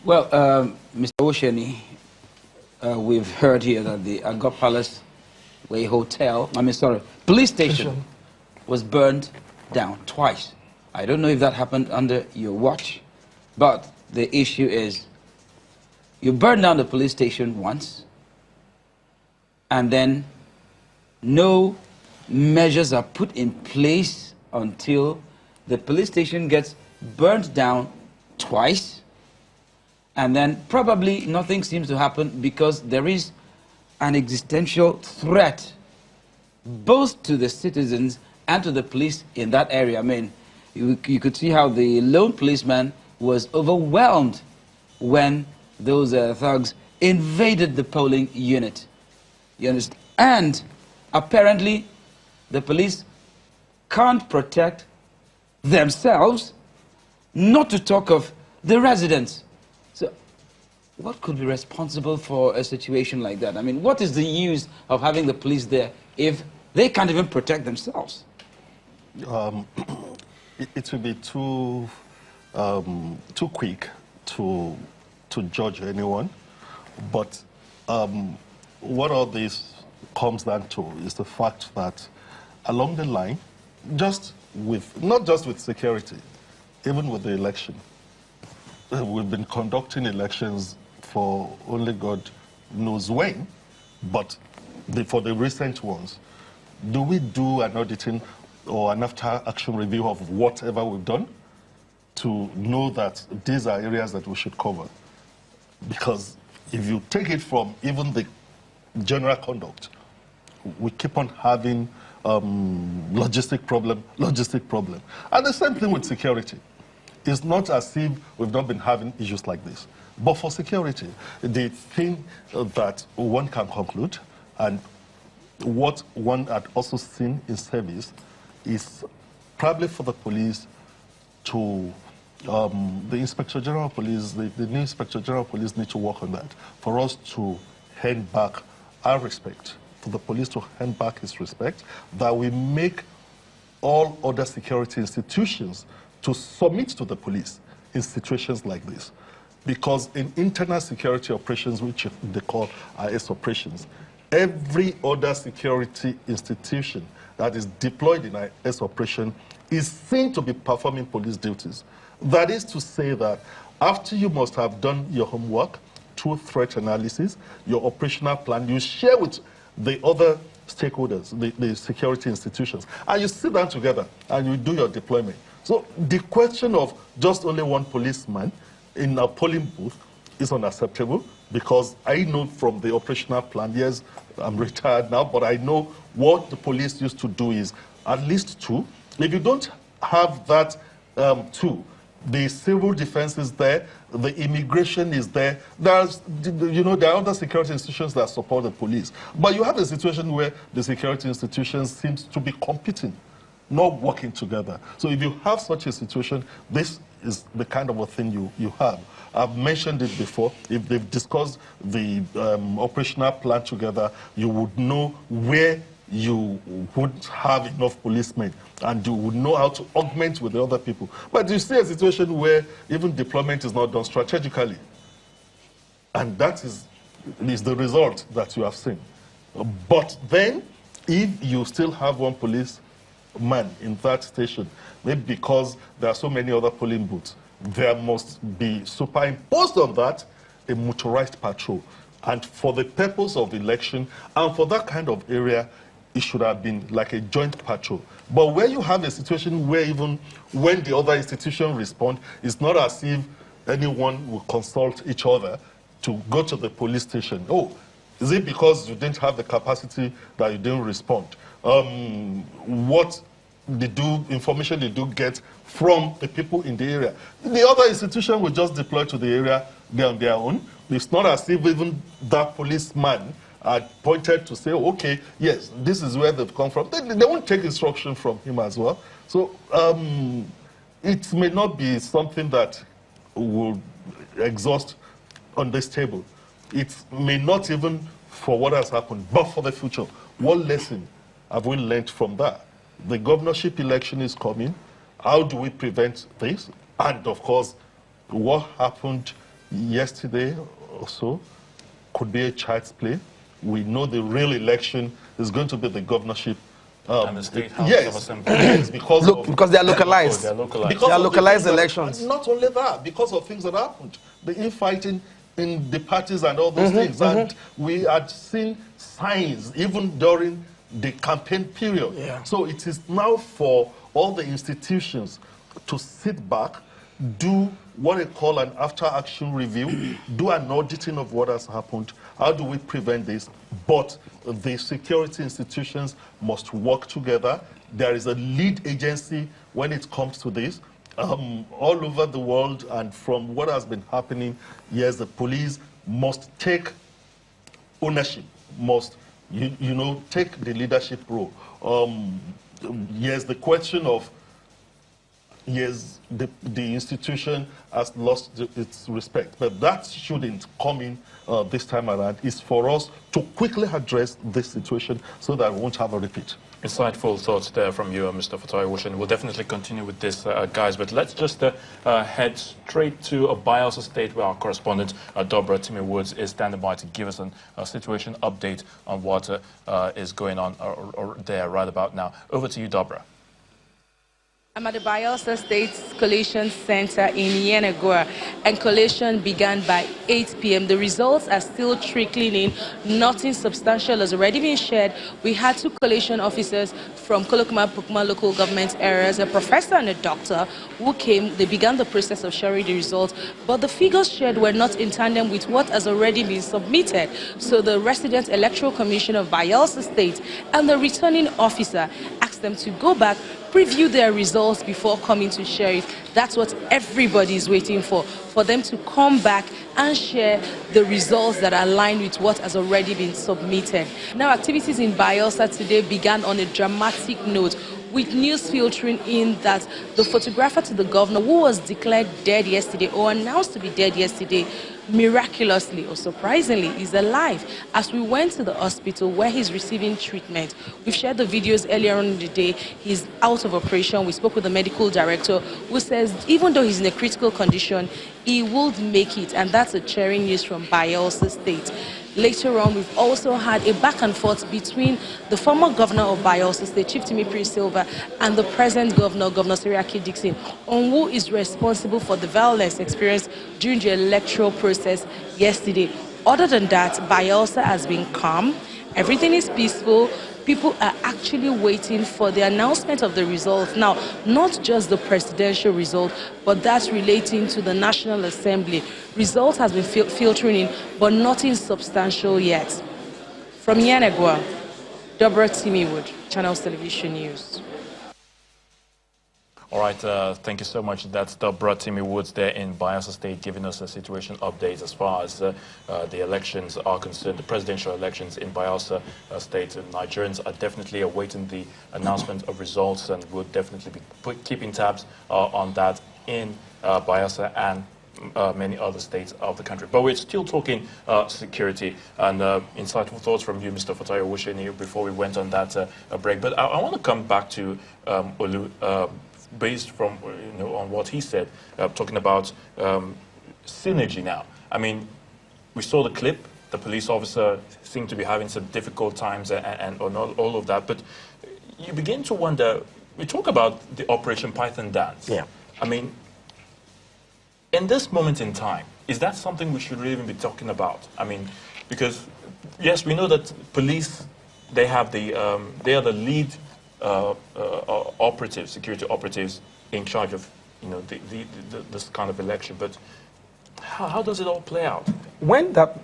Well, Mr. Owoseni, we've heard here that the Agor Palace Way police station was burned down twice. I don't know if that happened under your watch, but the issue is you burned down the police station once, and then no measures are put in place until the police station gets burned down twice, and then probably nothing seems to happen because there is an existential threat both to the citizens and to the police in that area. I mean, you could see how the lone policeman was overwhelmed when those thugs invaded the polling unit. You understand? And apparently, the police can't protect themselves, not to talk of the residents. So, what could be responsible for a situation like that? I mean, what is the use of having the police there if they can't even protect themselves? It would be too quick to judge anyone, but what all this comes down to is the fact that along the line, not just with security, even with the election, we've been conducting elections for only God knows when, but for the recent ones, do we do an auditing or an after-action review of whatever we've done to know that these are areas that we should cover? Because if you take it from even the general conduct, we keep on having logistic problem. And the same thing with security. It's not as if we've not been having issues like this. But for security, the thing that one can conclude, and what one had also seen in service, is probably for the police to, the Inspector General of Police, the new Inspector General of Police need to work on that, for us to hand back our respect, for the police to hand back his respect, that we make all other security institutions to submit to the police in situations like this. Because in internal security operations, which they call IS operations, every other security institution that is deployed in IS operation is seen to be performing police duties. That is to say that after you must have done your homework, through threat analysis, your operational plan, you share with the other stakeholders, the security institutions, and you sit down together and you do your deployment. So the question of just only one policeman in a polling booth is unacceptable, because I know from the operational plan, yes, I'm retired now, but I know what the police used to do is at least two. If you don't have that two, the civil defense is there, the immigration is there. There are other security institutions that support the police. But you have a situation where the security institutions seems to be competing, not working together. So if you have such a situation, this is the kind of a thing you have. I've mentioned it before. If they've discussed the operational plan together, you would know where you would have enough policemen, and you would know how to augment with the other people. But you see a situation where even deployment is not done strategically. And that is the result that you have seen. But then, if you still have one policeman in that station, maybe because there are so many other polling booths, there must be superimposed on that a motorized patrol. And for the purpose of election, and for that kind of area, it should have been like a joint patrol. But where you have a situation where even when the other institutions respond, it's not as if anyone will consult each other to go to the police station. Oh, is it because you didn't have the capacity that you didn't respond? What information did you get from the people in the area? The other institution will just deploy to the area on their own. It's not as if even that policeman pointed to say, okay, yes, this is where they've come from. They won't take instruction from him as well. So it may not be something that will exhaust on this table. It may not even for what has happened, but for the future. What lesson have we learned from that? The governorship election is coming. How do we prevent this? And of course, what happened yesterday or so could be a child's play. We know the real election is going to be the governorship. And the state house of assembly. Yes, because they are localized. They are localized. They are localized elections. Not only that, because of things that happened. The infighting in the parties and all those things. And we had seen signs even during the campaign period. Yeah. So it is now for all the institutions to sit back, do what they call an after-action review, do an auditing of what has happened. How do we prevent this? But the security institutions must work together. There is a lead agency when it comes to this. All over the world, and from what has been happening, yes, the police must take ownership, must, you know, take the leadership role. Yes, the question of, yes, the institution has lost its respect, but that shouldn't come in this time around. It's for us to quickly address this situation so that we won't have a repeat. Insightful thoughts there from you, Mr. Fatai Owoseni. We'll definitely continue with this, guys, but let's just head straight to a Bayelsa State where our correspondent, Dobra Timmy Woods, is standing by to give us a situation update on what is going on there right about now. Over to you, Dobra. I'm at the Bayelsa State Collation Center in Yenagoa, and collation began by 8 p.m. The results are still trickling in. Nothing substantial has already been shared. We had 2 collation officers from Kolokuma Pukuma local government areas, a professor and a doctor, who came. They began the process of sharing the results, but the figures shared were not in tandem with what has already been submitted. So the resident electoral commission of Bayelsa State and the returning officer asked them to go back, preview their results before coming to share it. That's what everybody is waiting for them to come back and share the results that are aligned with what has already been submitted. Now, activities in Bayelsa today began on a dramatic note, with news filtering in that the photographer to the governor, who was declared dead yesterday or announced to be dead yesterday, miraculously or surprisingly is alive. As we went to the hospital where he's receiving treatment, we've shared the videos earlier on in the day. He's out of operation. We spoke with the medical director, who says even though he's in a critical condition, he will make it, and that's a cheering news from Bayelsa State. Later on, we've also had a back and forth between the former governor of Bayelsa State, Chief Pt.3 Silva, and the present governor, Governor Seriaki Dixon, on who is responsible for the violence experienced during the electoral process yesterday. Other than that, Bayelsa has been calm. Everything is peaceful. People are actually waiting for the announcement of the results. Now, not just the presidential result, but that's relating to the National Assembly. Results has been filtering in, but nothing substantial yet. From Yenagoa, Dobra Timmy Wood, Channels Television News. All right, thank you so much. That's Dobra Timmy Woods there in Bayelsa State, giving us a situation update as far as the elections are concerned, the presidential elections in Bayelsa State. Nigerians are definitely awaiting the announcement of results, and we'll definitely be keeping tabs on that in Bayelsa and many other states of the country. But we're still talking security, and insightful thoughts from you, Mr. Fatai Owoseni, before we went on that break. But I want to come back to Olu. Based from, on what he said, talking about synergy now. I mean, we saw the clip, the police officer seemed to be having some difficult times and all of that, but you begin to wonder, we talk about the Operation Python dance. Yeah. I mean, in this moment in time, is that something we should really be talking about? I mean, because, yes, we know that police, they have the, they are the lead operatives, security operatives in charge of, this kind of election. But how does it all play out? When that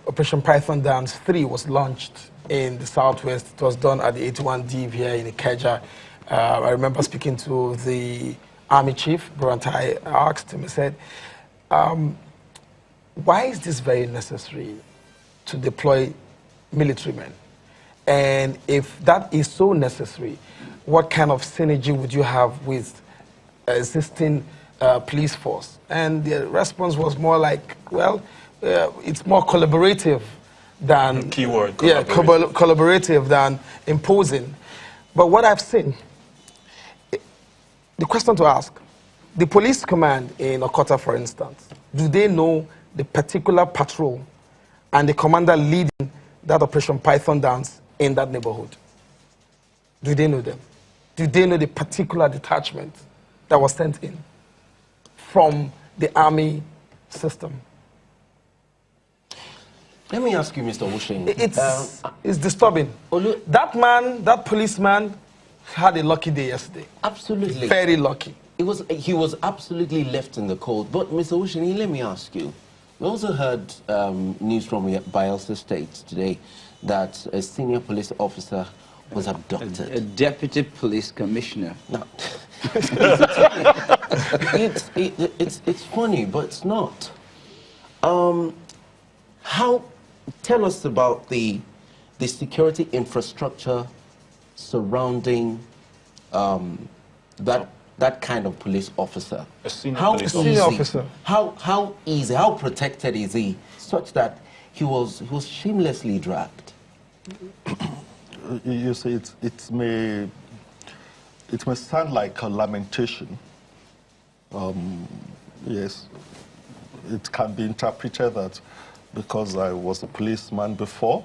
Operation Python Dance 3 was launched in the Southwest, it was done at the 81 Div here in Ikeja. I remember speaking to the Army Chief, Fatai. I asked him, I said, why is this very necessary to deploy military men? And if that is so necessary, what kind of synergy would you have with existing police force? And the response was more like, well, it's more collaborative than... Keyword, collaborative. Yeah, collaborative than imposing. But what I've seen, the question to ask, the police command in Okota, for instance, Do they know the particular patrol and the commander leading that Operation Python dance in that neighborhood? Do they know them? Do they know the particular detachment that was sent in from the army system? Let me ask you, Mr. Owoseni. It's disturbing. That man, that policeman, had a lucky day yesterday. Absolutely. Very lucky. He was absolutely left in the cold. But, Mr. Owoseni, let me ask you. We also heard news from Bayelsa State today that a senior police officer was abducted. A deputy police commissioner. No. it's funny, but it's not. Tell us about the security infrastructure surrounding that kind of police officer. A senior police officer. How easy, how protected is he, such that he was shamelessly dragged? You see, it may sound like a lamentation. Yes, it can be interpreted that because I was a policeman before,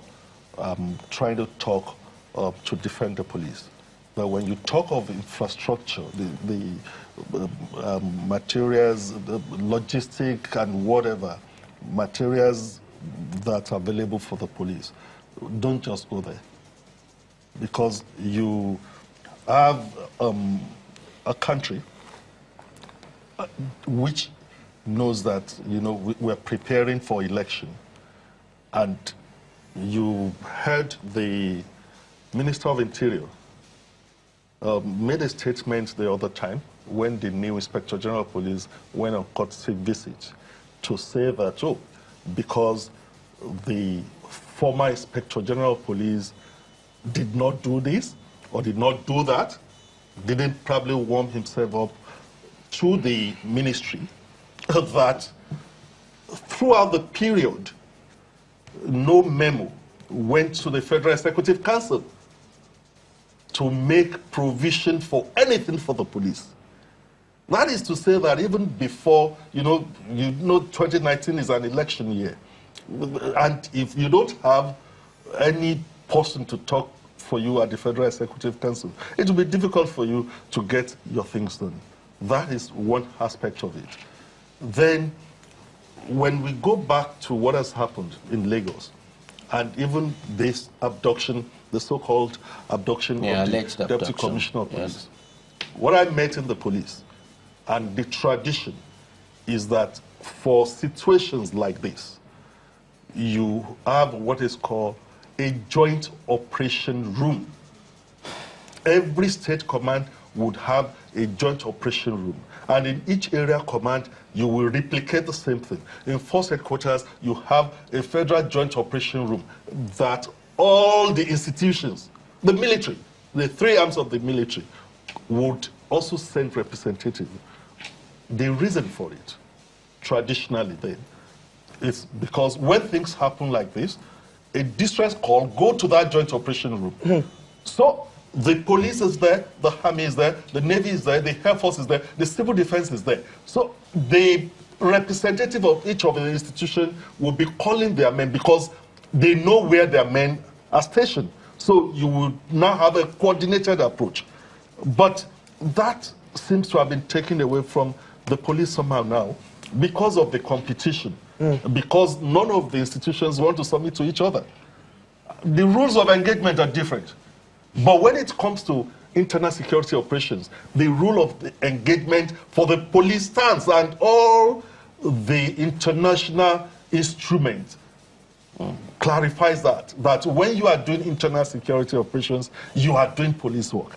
I'm trying to talk to defend the police. But when you talk of infrastructure, the materials, the logistic and whatever materials that are available for the police, don't just go there. Because you have a country which knows that, we're preparing for election. And you heard the Minister of Interior made a statement the other time when the new Inspector General of Police went on courtesy visit to say that, because the former Inspector General of Police did not do this or did not do that, didn't probably warm himself up to the ministry, that throughout the period, no memo went to the Federal Executive Council to make provision for anything for the police. That is to say that even before, 2019 is an election year. And if you don't have any person to talk for you at the Federal Executive Council, it will be difficult for you to get your things done. That is one aspect of it. Then, when we go back to what has happened in Lagos, and even this abduction, the so-called abduction of the Deputy Commissioner of Police, what I met in the police, and the tradition, is that for situations like this, you have what is called a joint operation room. Every state command would have a joint operation room. And in each area command, you will replicate the same thing. In force headquarters, you have a federal joint operation room that all the institutions, the military, the three arms of the military, would also send representatives. The reason for it, traditionally then, is because when things happen like this, a distress call, go to that joint operation room. So the police is there, the army is there, the navy is there, the air force is there, the civil defense is there. So the representative of each of the institutions will be calling their men because they know where their men are stationed. So you will now have a coordinated approach. But that seems to have been taken away from the police somehow now because of the competition, because none of the institutions want to submit to each other. The rules of engagement are different. But when it comes to internal security operations, the rule of the engagement for the police stands, and all the international instruments clarifies that when you are doing internal security operations, you are doing police work.